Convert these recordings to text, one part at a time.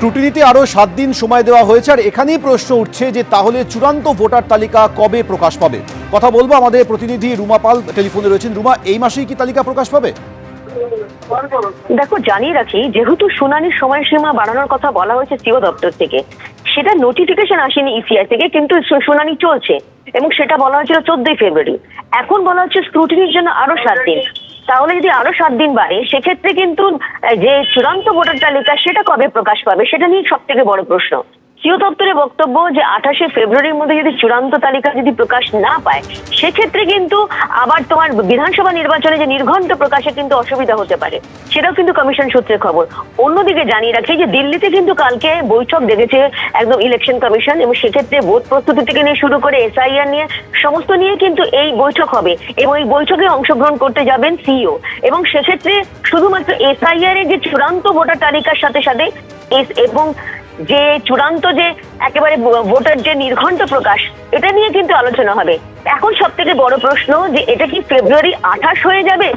স্ক্রুটিনিতে আরো 7 দিন সময় দেওয়া হয়েছে, আর এখানেই প্রশ্ন উঠছে যে তাহলে চূড়ান্ত ভোটার তালিকা কবে প্রকাশ পাবে। কথা বলবো আমাদের প্রতিনিধি রুমা পাল টেলিফোনে রয়েছেন। রুমা, এই মাসেই কি তালিকা প্রকাশ পাবে? দেখো, জানিয়ে রাখি, যেহেতু শুনানির সময়সীমা বাড়ানোর কথা বলা হয়েছে সিও দপ্তর থেকে, সেটা নোটিফিকেশন আসেনি ইসিআই থেকে, কিন্তু শুনানি চলছে এবং সেটা বলা হয়েছিল 14ই ফেব্রুয়ারি। এখন বলা হচ্ছে স্ক্রুটিনির জন্য আরো 7 দিন। তাহলে যদি আরো 7 দিন বাড়ে, সেক্ষেত্রে কিন্তু যে চূড়ান্ত ভোটার তালিকা সেটা কবে প্রকাশ পাবে সেটা নিয়ে সব থেকে বড় প্রশ্ন। সিও দপ্তরের বক্তব্য যে 28শে ফেব্রুয়ারির মধ্যে যদি চূড়ান্ত তালিকা যদি প্রকাশ না পায়, সেক্ষেত্রে কিন্তু আবার তোমার বিধানসভা নির্বাচনে যে নির্ঘণ্ট প্রকাশে কিন্তু অসুবিধা হতে পারে, সেটাও কিন্তু কমিশন সূত্রে খবর। অন্যদিকে জানিয়ে রাখি যে দিল্লিতে কিন্তু কালকে বৈঠক ডেকেছে একদম ইলেকশন কমিশন, এবং সেক্ষেত্রে ভোট প্রস্তুতি থেকে নিয়ে শুরু করে এসআইআর নিয়ে সমস্ত নিয়ে কিন্তু এই বৈঠক হবে, এবং এই বৈঠকে অংশগ্রহণ করতে যাবেন সিইও। এবং সেক্ষেত্রে শুধুমাত্র এসআইআর এর যে চূড়ান্ত ভোটার তালিকার সাথে সাথে এবং যে চূড়ান্ত যে একেবারে ভোটার যে নির্ঘণ্ট প্রকাশ, এটা নিয়ে কিন্তু আলোচনা হবে। এখন সব থেকে বড় প্রশ্ন যে এটা কি ফেব্রুয়ারি 28 হয়ে যাবে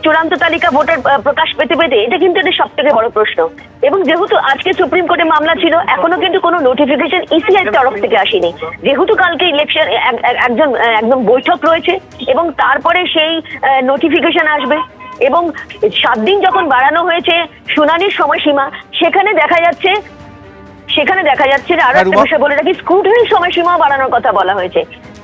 চূড়ান্ত তালিকা ভোটার প্রকাশ পেতে পেতে, এটা কিন্তু এটা সব থেকে বড় প্রশ্ন। এবং যেহেতু আজকে সুপ্রিম কোর্টে মামলা ছিল, এখনো কিন্তু কোনো নোটিফিকেশন ইসিআই তরফ থেকে আসেনি। যেহেতু কালকে ইলেকশন একদম বৈঠক রয়েছে এবং তারপরে সেই নোটিফিকেশন আসবে, এবং 7 দিন যখন বাড়ানো হয়েছে শুনানির সময়সীমা, সেখানে দেখা যাচ্ছে যে আরো একটা বিষয় বলে রাখি, স্ক্রুটিনির সময়সীমা বাড়ানোর কথা বলা হয়েছে।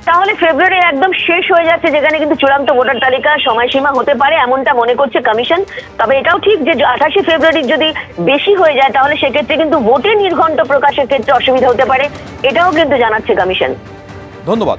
তাহলে ফেব্রুয়ারি একদম শেষ হয়ে যাচ্ছে, যেখানে কিন্তু চূড়ান্ত ভোটার তালিকা সময়সীমা হতে পারে এমনটা মনে করছে কমিশন। তবে এটাও ঠিক যে 28শে ফেব্রুয়ারি যদি বেশি হয়ে যায়, তাহলে সেক্ষেত্রে কিন্তু ভোটের নির্ঘণ্ট প্রকাশের ক্ষেত্রে অসুবিধা হতে পারে, এটাও কিন্তু জানাচ্ছে কমিশন। ধন্যবাদ।